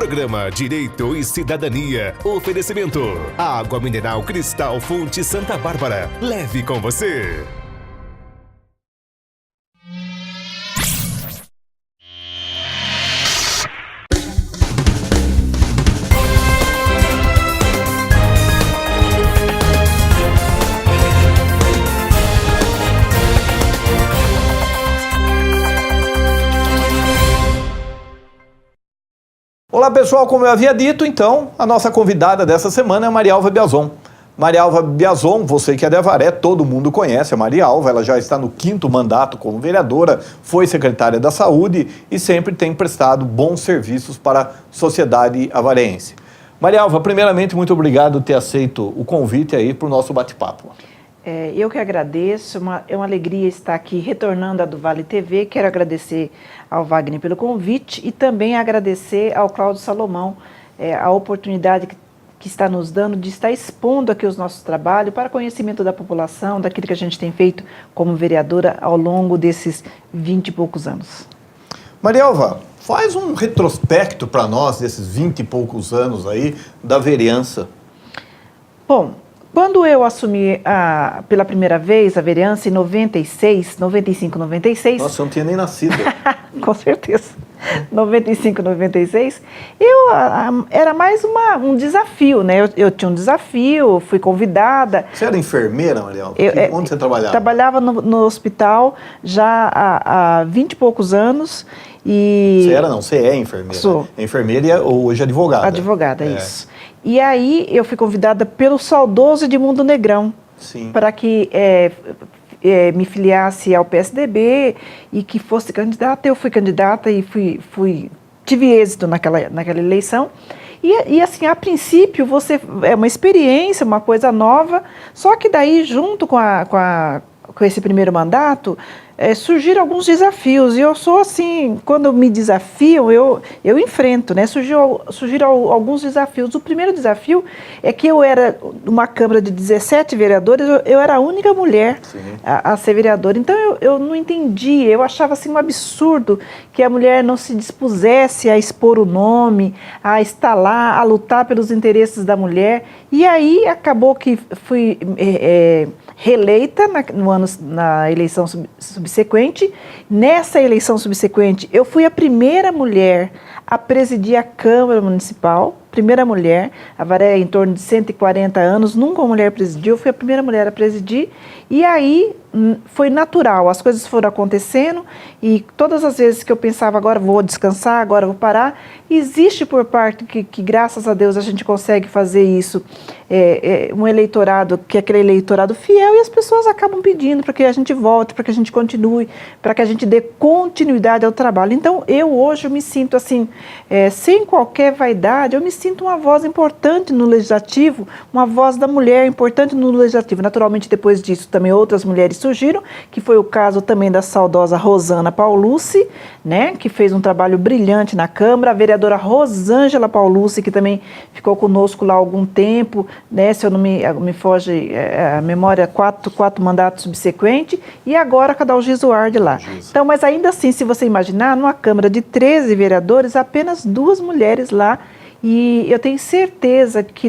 Programa Direito e Cidadania. Oferecimento. Água mineral Cristal Fonte Santa Bárbara. Leve com você. Olá pessoal, como eu havia dito, então, a nossa convidada dessa semana é a Marialva Biazon. Marialva Biazon, você que é de Avaré, todo mundo conhece a Marialva, ela já está no 5º mandato como vereadora, foi secretária da Saúde e sempre tem prestado bons serviços para a sociedade avarense. Marialva, primeiramente, muito obrigado por ter aceito o convite aí para o nosso bate-papo. Eu que agradeço, é uma alegria estar aqui retornando à do Vale TV. Quero agradecer ao Wagner pelo convite e também agradecer ao Cláudio Salomão a oportunidade que está nos dando de estar expondo aqui os nossos trabalhos para conhecimento da população, daquilo que a gente tem feito como vereadora ao longo desses 20 e poucos anos. Marialva, faz um retrospecto para nós desses 20 e poucos anos aí da vereança. Bom, quando eu assumi pela primeira vez a vereança em 96, 95, 96... Nossa, eu não tinha nem nascido. Com certeza. 95, 96, era mais um desafio, né? Eu tinha um desafio, fui convidada. Você era enfermeira, Marialva? Onde você trabalhava? Trabalhava no hospital já há 20 e poucos anos. Você é enfermeira. Sou. É enfermeira e hoje advogada. Advogada, isso. E aí eu fui convidada pelo saudoso Edmundo Negrão para que me filiasse ao PSDB e que fosse candidata. Eu fui candidata e tive êxito naquela eleição. E assim, a princípio, é uma experiência, uma coisa nova, só que daí, junto com esse primeiro mandato, surgiram alguns desafios, e eu sou assim, quando me desafiam, eu enfrento, né? Surgiram alguns desafios. O primeiro desafio é que eu era uma Câmara de 17 vereadores, eu era a única mulher a ser vereadora, então eu não entendi, eu achava assim um absurdo que a mulher não se dispusesse a expor o nome, a estar lá, a lutar pelos interesses da mulher, e aí acabou que fui reeleita na eleição subsequente. Nessa eleição subsequente, eu fui a primeira mulher a presidir a Câmara Municipal, primeira mulher. Avaré é em torno de 140 anos, nunca uma mulher presidiu, eu fui a primeira mulher a presidir, e aí foi natural, as coisas foram acontecendo, e todas as vezes que eu pensava, agora vou descansar, agora vou parar, existe por parte que graças a Deus a gente consegue fazer isso, um eleitorado, que é aquele eleitorado fiel, e as pessoas acabam pedindo para que a gente volte, para que a gente continue, para que a gente dê continuidade ao trabalho. Então, hoje eu me sinto assim, sem qualquer vaidade, eu me sinto uma voz importante no Legislativo, uma voz da mulher importante no Legislativo. Naturalmente, depois disso, também outras mulheres surgiram, que foi o caso também da saudosa Rosana Paulucci, né, que fez um trabalho brilhante na Câmara, a vereadora Rosângela Paulucci, que também ficou conosco lá há algum tempo, né, se eu não me foge a memória, quatro mandatos subsequentes, e agora a Cadalgi Zuardi lá. Então, mas ainda assim, se você imaginar, numa Câmara de 13 vereadores, apenas 2 mulheres lá, e eu tenho certeza que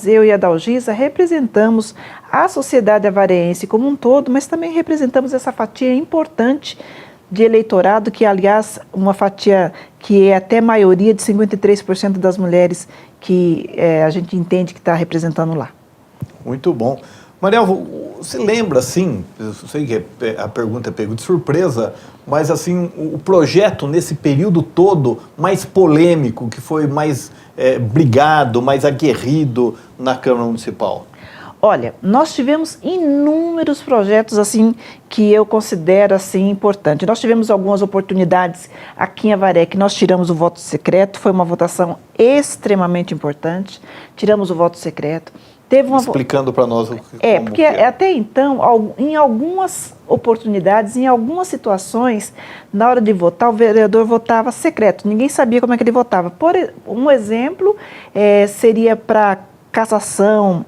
eu e a Dalgisa representamos a sociedade avarense como um todo, mas também representamos essa fatia importante de eleitorado, que aliás, uma fatia que é até maioria de 53% das mulheres que a gente entende que está representando lá. Muito bom. Marialva, você lembra, assim, eu sei que a pergunta é pego de surpresa, mas assim, o projeto nesse período todo mais polêmico, que foi mais brigado, mais aguerrido na Câmara Municipal? Olha, nós tivemos inúmeros projetos assim que eu considero assim importante. Nós tivemos algumas oportunidades aqui em Avaré que nós tiramos o voto secreto, foi uma votação extremamente importante, tiramos o voto secreto. Explicando para nós porque até então, em algumas oportunidades, em algumas situações, na hora de votar, o vereador votava secreto, ninguém sabia como é que ele votava. Um exemplo seria para cassação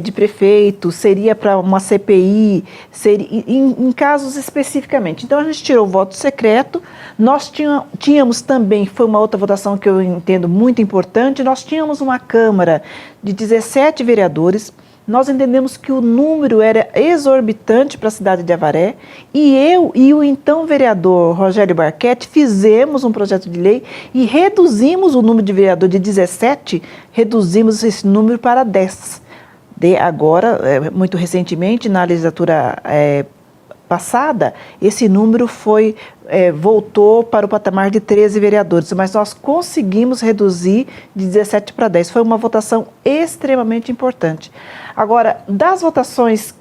de prefeito, seria para uma CPI, seria, em casos especificamente. Então, a gente tirou o voto secreto. Nós tínhamos também, foi uma outra votação que eu entendo muito importante, nós tínhamos uma Câmara de 17 vereadores. Nós entendemos que o número era exorbitante para a cidade de Avaré e eu e o então vereador Rogério Barquete fizemos um projeto de lei e reduzimos o número de vereador de 17, reduzimos esse número para 10. Agora, muito recentemente, na legislatura passada, esse número voltou para o patamar de 13 vereadores, mas nós conseguimos reduzir de 17 para 10. Foi uma votação extremamente importante. Agora, das votações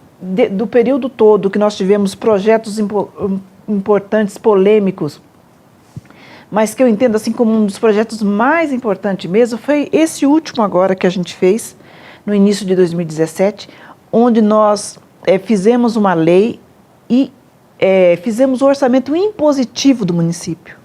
do período todo que nós tivemos projetos importantes, polêmicos, mas que eu entendo assim como um dos projetos mais importantes mesmo, foi esse último agora que a gente fez, no início de 2017, onde nós fizemos uma lei e fizemos o orçamento impositivo do município,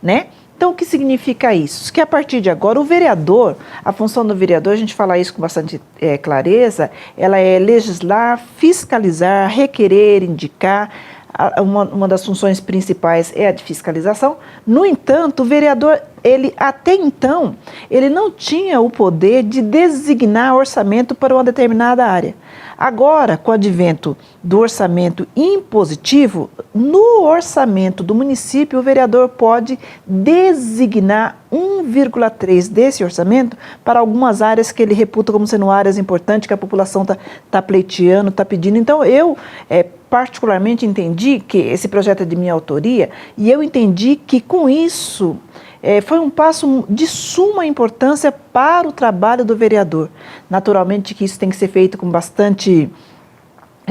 né? Então, o que significa isso? Que a partir de agora, o vereador, a função do vereador, a gente fala isso com bastante clareza, ela é legislar, fiscalizar, requerer, indicar. Uma das funções principais é a de fiscalização. No entanto, o vereador, até então, ele não tinha o poder de designar orçamento para uma determinada área. Agora, com o advento do orçamento impositivo, no orçamento do município, o vereador pode designar 1,3 desse orçamento para algumas áreas que ele reputa como sendo áreas importantes, que a população está pleiteando, está pedindo. Então, eu particularmente entendi que esse projeto é de minha autoria e eu entendi que com isso foi um passo de suma importância para o trabalho do vereador. Naturalmente que isso tem que ser feito com bastante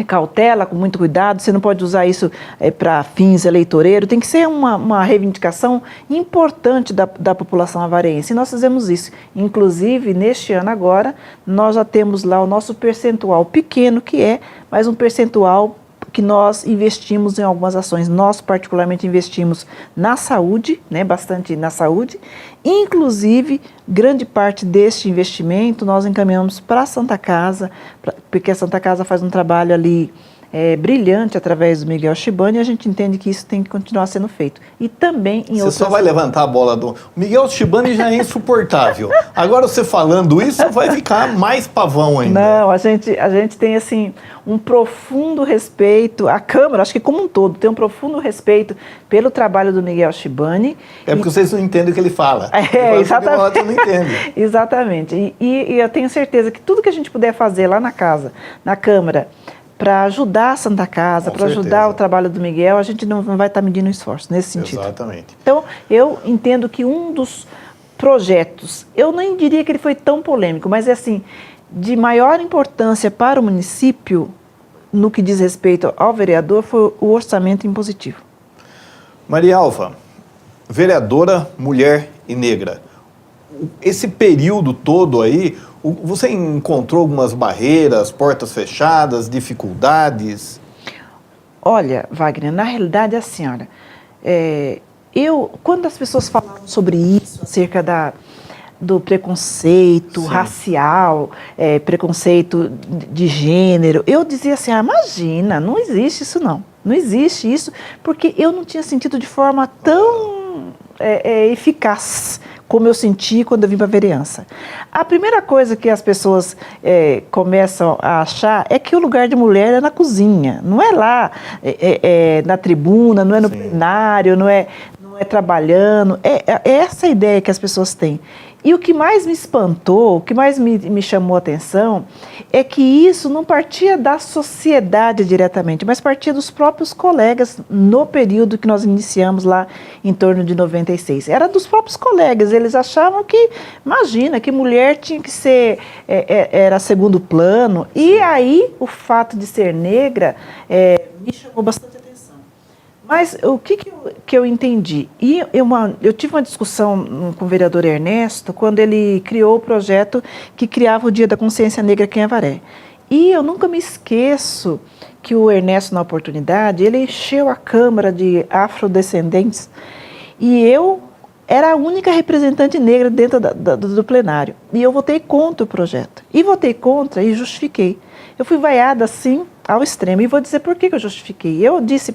cautela, com muito cuidado, você não pode usar isso para fins eleitoreiros, tem que ser uma reivindicação importante da população avarense. E nós fizemos isso. Inclusive, neste ano agora, nós já temos lá o nosso percentual pequeno, mas um percentual que nós investimos em algumas ações. Nós, particularmente, investimos na saúde, bastante na saúde. Inclusive, grande parte deste investimento nós encaminhamos para a Santa Casa, porque a Santa Casa faz um trabalho ali brilhante através do Miguel Shibani, e a gente entende que isso tem que continuar sendo feito. E também em outras... Você só vai levantar a bola do... O Miguel Shibani já é insuportável. Agora você falando isso vai ficar mais pavão ainda. Não, a gente tem assim um profundo respeito, a Câmara, acho que como um todo, tem um profundo respeito pelo trabalho do Miguel Shibani. É porque vocês não entendem o que ele fala. Exatamente. Você não entende. Exatamente. E eu tenho certeza que tudo que a gente puder fazer lá na casa, na Câmara, para ajudar a Santa Casa, para ajudar o trabalho do Miguel, a gente não vai estar medindo esforço nesse sentido. Exatamente. Então, eu entendo que um dos projetos, eu nem diria que ele foi tão polêmico, mas é assim, de maior importância para o município, no que diz respeito ao vereador, foi o orçamento impositivo. Maria Alva, vereadora, mulher e negra. Esse período todo aí, você encontrou algumas barreiras, portas fechadas, dificuldades? Olha, Wagner, na realidade, a senhora, quando as pessoas falavam sobre isso, acerca do preconceito racial, preconceito de gênero, eu dizia assim, imagina, não existe isso não. Não existe isso, porque eu não tinha sentido de forma tão eficaz como eu senti quando eu vim para a vereança. A primeira coisa que as pessoas começam a achar é que o lugar de mulher é na cozinha, não é lá na tribuna, não é no plenário, não é trabalhando. É essa a ideia que as pessoas têm. E o que mais me espantou, o que mais me chamou a atenção, é que isso não partia da sociedade diretamente, mas partia dos próprios colegas no período que nós iniciamos lá em torno de 96. Era dos próprios colegas, eles achavam que, imagina, que mulher tinha que ser, era segundo plano, e aí o fato de ser negra me chamou bastante atenção. Mas o que eu entendi? E eu tive uma discussão com o vereador Ernesto quando ele criou o projeto que criava o Dia da Consciência Negra aqui em Avaré. E eu nunca me esqueço que o Ernesto, na oportunidade, ele encheu a Câmara de afrodescendentes. E eu era a única representante negra dentro do plenário. E eu votei contra o projeto. E votei contra e justifiquei. Eu fui vaiada, assim, ao extremo. E vou dizer por que eu justifiquei. Eu disse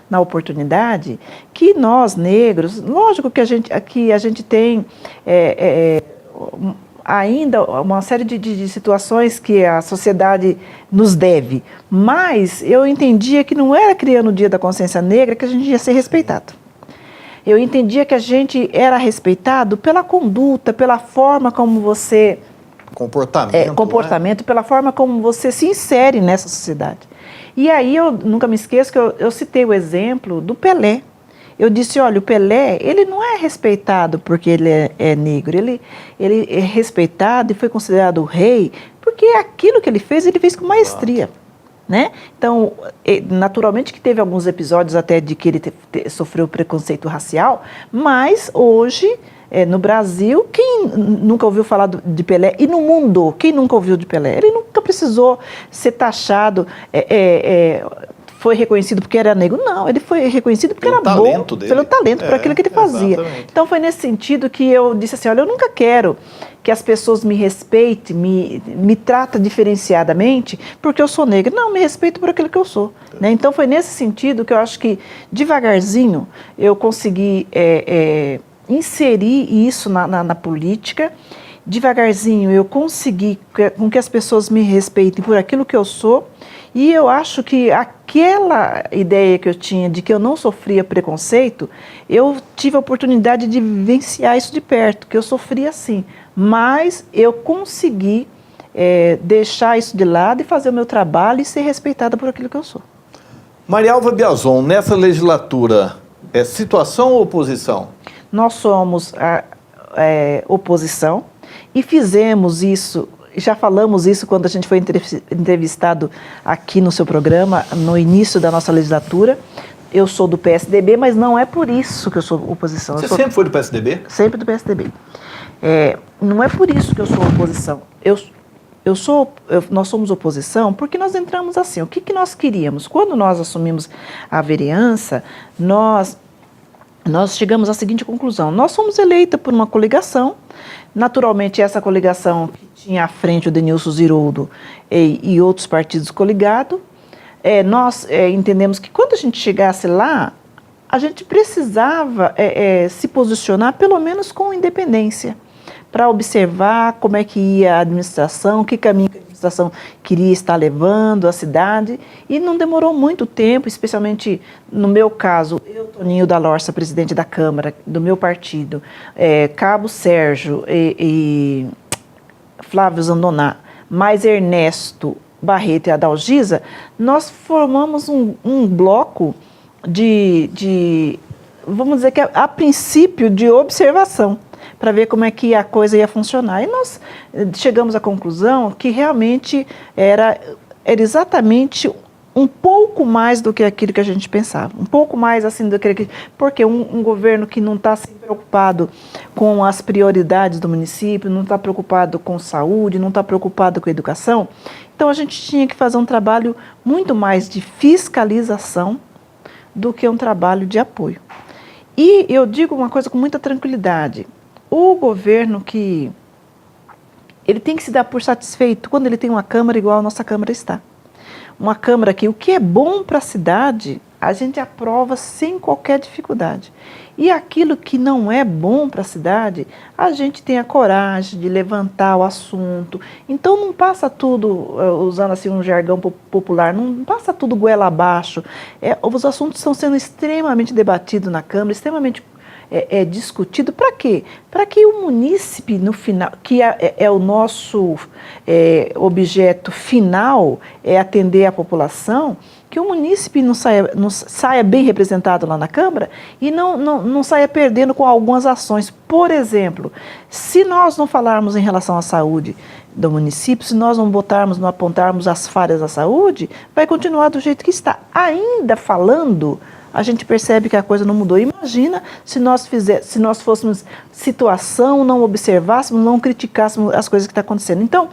na oportunidade que nós, negros, lógico que a gente tem ainda uma série de situações que a sociedade nos deve. Mas eu entendia que não era criando o Dia da Consciência Negra que a gente ia ser respeitado. Eu entendia que a gente era respeitado pela conduta, pela forma como você... Comportamento, pela forma como você se insere nessa sociedade. E aí eu nunca me esqueço que eu citei o exemplo do Pelé. Eu disse, olha, o Pelé, ele não é respeitado porque ele é negro, ele é respeitado e foi considerado o rei porque aquilo que ele fez com maestria. Né? Então, naturalmente que teve alguns episódios até de que ele sofreu preconceito racial, mas hoje, no Brasil, quem nunca ouviu falar de Pelé? E no mundo, quem nunca ouviu de Pelé? Ele nunca precisou ser taxado, foi reconhecido porque era negro. Não, ele foi reconhecido porque era bom, pelo talento, por aquilo que ele fazia. Exatamente. Então, foi nesse sentido que eu disse assim, olha, eu nunca quero que as pessoas me respeitem, me tratem diferenciadamente porque eu sou negra. Não, me respeito por aquilo que eu sou. Né? Então, foi nesse sentido que eu acho que, devagarzinho, eu consegui inserir isso na política. Devagarzinho, eu consegui com que as pessoas me respeitem por aquilo que eu sou. E eu acho que aquela ideia que eu tinha de que eu não sofria preconceito, eu tive a oportunidade de vivenciar isso de perto, que eu sofria sim. Mas eu consegui deixar isso de lado e fazer o meu trabalho e ser respeitada por aquilo que eu sou. Marialva Biazon, nessa legislatura, é situação ou oposição? Nós somos oposição e fizemos isso, já falamos isso quando a gente foi entrevistado aqui no seu programa, no início da nossa legislatura. Eu sou do PSDB, mas não é por isso que eu sou oposição. Você sempre foi do PSDB? Sempre do PSDB. Não é por isso que eu sou oposição. Nós somos oposição porque nós entramos assim. O que nós queríamos? Quando nós assumimos a vereança, nós chegamos à seguinte conclusão. Nós fomos eleitos por uma coligação. Naturalmente, essa coligação que tinha à frente o Denilson Ziroldo e outros partidos coligados, nós entendemos que quando a gente chegasse lá, a gente precisava se posicionar pelo menos com independência, para observar como é que ia a administração, que caminho que a administração queria estar levando a cidade. E não demorou muito tempo, especialmente no meu caso, eu, Toninho da Lorça, presidente da Câmara, do meu partido, Cabo Sérgio e Flávio Zandoná, mais Ernesto Barreto e Adalgisa, nós formamos um bloco vamos dizer que a princípio de observação, para ver como é que a coisa ia funcionar. E nós chegamos à conclusão que realmente era exatamente um pouco mais do que aquilo que a gente pensava. Um pouco mais assim do que... Porque um governo que não está assim, preocupado com as prioridades do município, não está preocupado com saúde, não está preocupado com educação. Então a gente tinha que fazer um trabalho muito mais de fiscalização do que um trabalho de apoio. E eu digo uma coisa com muita tranquilidade. O governo ele tem que se dar por satisfeito quando ele tem uma Câmara igual a nossa Câmara está. Uma Câmara que o que é bom para a cidade, a gente aprova sem qualquer dificuldade. E aquilo que não é bom para a cidade, a gente tem a coragem de levantar o assunto. Então não passa tudo, usando assim um jargão popular, não passa tudo goela abaixo. Os assuntos estão sendo extremamente debatidos na Câmara, extremamente discutido. Para quê? Para que o munícipe, no final, que é o nosso objeto final, é atender a população, que o munícipe não saia bem representado lá na Câmara e não saia perdendo com algumas ações. Por exemplo, se nós não falarmos em relação à saúde do município, se nós não apontarmos as falhas da saúde, vai continuar do jeito que está. Ainda falando, a gente percebe que a coisa não mudou. Imagina se nós fôssemos situação, não observássemos, não criticássemos as coisas que estão acontecendo. Então,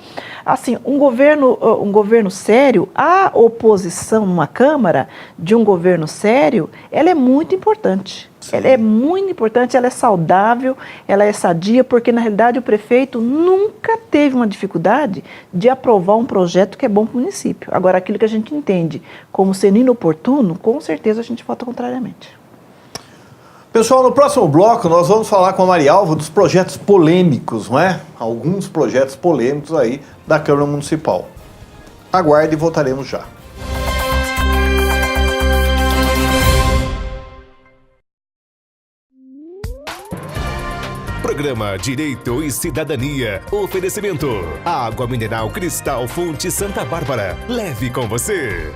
assim, um governo sério, a oposição numa Câmara de um governo sério, ela é muito importante. Ela é muito importante, ela é saudável, ela é sadia, porque na realidade o prefeito nunca teve uma dificuldade de aprovar um projeto que é bom para o município. Agora, aquilo que a gente entende como sendo inoportuno, com certeza a gente vota contrariamente. Pessoal, no próximo bloco nós vamos falar com a Marialva dos projetos polêmicos, não é? Alguns projetos polêmicos aí da Câmara Municipal. Aguarde e voltaremos já. Programa Direito e Cidadania. Oferecimento. Água mineral Cristal Fonte Santa Bárbara. Leve com você.